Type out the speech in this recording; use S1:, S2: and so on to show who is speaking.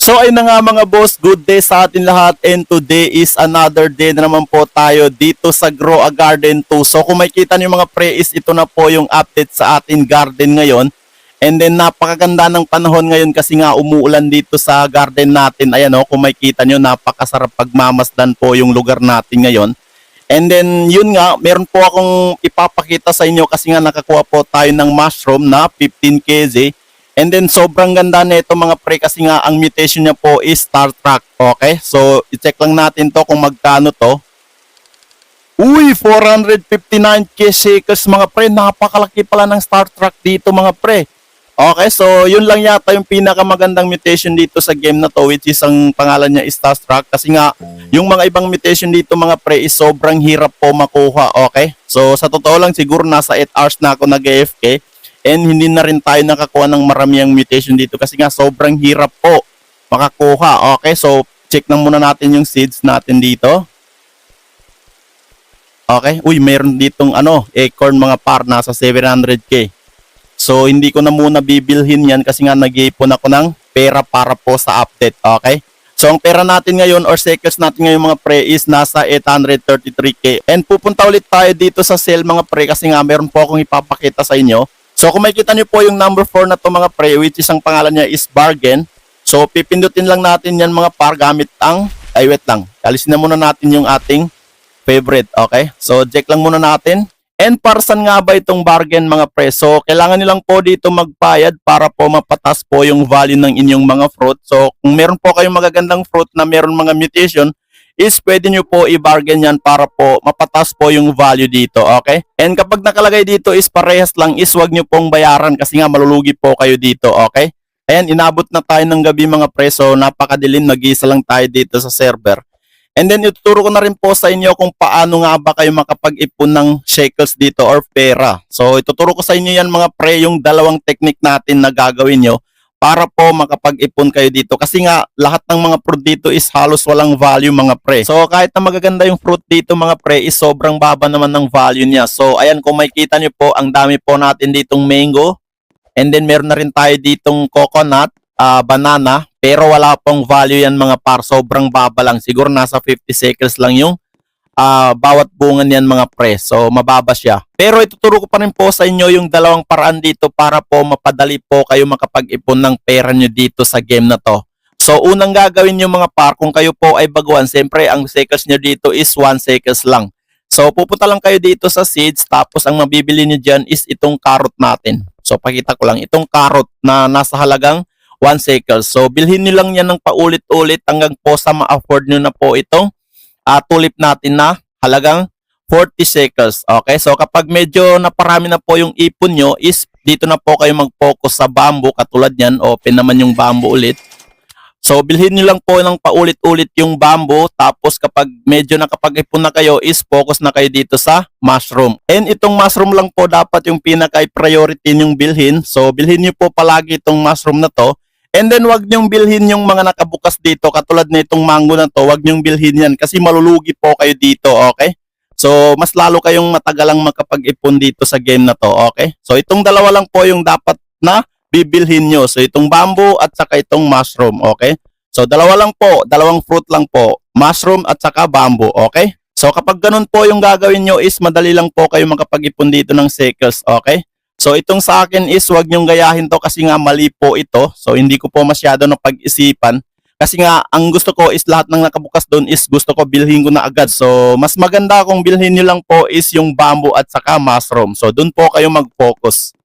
S1: So ayun na nga mga boss, good day sa atin lahat, and today is another day na naman po tayo dito sa Grow a Garden 2. So kung makikita niyo mga pre, is ito na po yung update sa ating garden ngayon. And then napakaganda ng panahon ngayon kasi nga umuulan dito sa garden natin. Ayan o, kung makikita niyo, napakasarap pagmamasdan po yung lugar natin ngayon. And then yun nga, meron po akong ipapakita sa inyo kasi nga nakakuha po tayo ng mushroom na 15 kg. And then sobrang ganda nito mga pre kasi nga ang mutation niya po is Star Trek. Okay? So i-check lang natin to kung magkano to. Uy, 459k shekels mga pre. Napakalaki pala ng Star Trek dito mga pre. Okay, so yun lang yata yung pinakamagandang mutation dito sa game na to, which is ang pangalan niya is Star Trek. Kasi nga yung mga ibang mutation dito mga pre is sobrang hirap po makuha. Okay? So sa totoo lang siguro nasa 8 hours na ako nag-AFK. And hindi na rin tayo nakakuha ng maraming mutation dito kasi nga sobrang hirap po makakuha. Okay, so check na muna natin yung seeds natin dito. Okay, uy, mayroon ditong acorn mga par, nasa 700k. So hindi ko na muna bibilhin yan kasi nga nag-iipon ako ng pera para po sa update. Okay, so ang pera natin ngayon or shekels natin ngayon mga pre is nasa 833k. And pupunta ulit tayo dito sa sale mga pre kasi nga meron po akong ipapakita sa inyo. So kung makikita nyo po yung number 4 na to mga pre, which is ang pangalan niya is bargain. So pipindutin lang natin yan mga par gamit ang, wait lang, alisin na muna natin yung ating favorite. Okay, so check lang muna natin. And para saan nga ba itong bargain mga pre? So kailangan nilang po dito magbayad para po mapatas po yung value ng inyong mga fruit. So kung meron po kayong magagandang fruit na meron mga mutation, is pwede nyo po i-bargain yan para po mapatas po yung value dito, okay? And kapag nakalagay dito is parehas lang, is wag nyo pong bayaran kasi nga malulugi po kayo dito, okay? Ayan, inabot na tayo ng gabi mga pre, so napakadilim, nag-iisa lang tayo dito sa server. And then ituturo ko na rin po sa inyo kung paano nga ba kayo makapag-ipon ng shekels dito or pera. So ituturo ko sa inyo yan mga pre, yung dalawang technique natin na gagawin nyo para po makapag-ipon kayo dito. Kasi nga, lahat ng mga fruit dito is halos walang value mga pre. So, kahit na magaganda yung fruit dito mga pre, is sobrang baba naman ng value niya. So, ayan, kung makikita nyo po, ang dami po natin ditong mango. And then, meron na rin tayo ditong coconut, banana. Pero wala pong value yan mga par. Sobrang baba lang. Siguro nasa 50 shekels lang yung bawat bunga niyan mga pre. So mababa siya. Pero ituturo ko pa rin po sa inyo yung dalawang paraan dito para po mapadali po kayo makapag-ipon ng pera nyo dito sa game na to. So unang gagawin nyo mga par, kung kayo po ay baguhan, siyempre ang shekels nyo dito is 1 shekels lang. So pupunta lang kayo dito sa seeds, tapos ang mabibili nyo dyan is itong carrot natin. So pakita ko lang, itong carrot na nasa halagang 1 shekels. So bilhin nyo lang yan ng paulit-ulit hanggang po sa ma-afford nyo na po itong tulip natin na halagang 40 shekels. Okay, so kapag medyo naparami na po yung ipon nyo, is dito na po kayo mag-focus sa bamboo. Katulad yan, open naman yung bamboo ulit. So bilhin nyo lang po ng paulit-ulit yung bamboo. Tapos kapag medyo nakapag-ipon na kayo, is focus na kayo dito sa mushroom. And itong mushroom lang po dapat yung pinaka-priority nyong bilhin. So bilhin nyo po palagi itong mushroom na to. And then wag niyong bilhin yung mga nakabukas dito, katulad nitong mango na to, wag niyong bilhin yan kasi malulugi po kayo dito, okay? So mas lalo kayong matagalang makapag-ipon dito sa game na to, okay? So itong dalawa lang po yung dapat na bibilhin nyo. So itong bamboo at saka itong mushroom, okay? So dalawa lang po, dalawang fruit lang po, mushroom at saka bamboo, okay? So kapag ganun po yung gagawin nyo, is madali lang po kayo makapag-ipon dito ng shekels, okay? So itong sa akin is wag niyong gayahin to kasi nga mali po ito. So hindi ko po masyado na pag-isipan. Kasi nga ang gusto ko is lahat ng nakabukas doon is gusto ko bilhin ko na agad. So mas maganda kung bilhin niyo lang po is yung bamboo at saka mushroom. So doon po kayo mag-focus.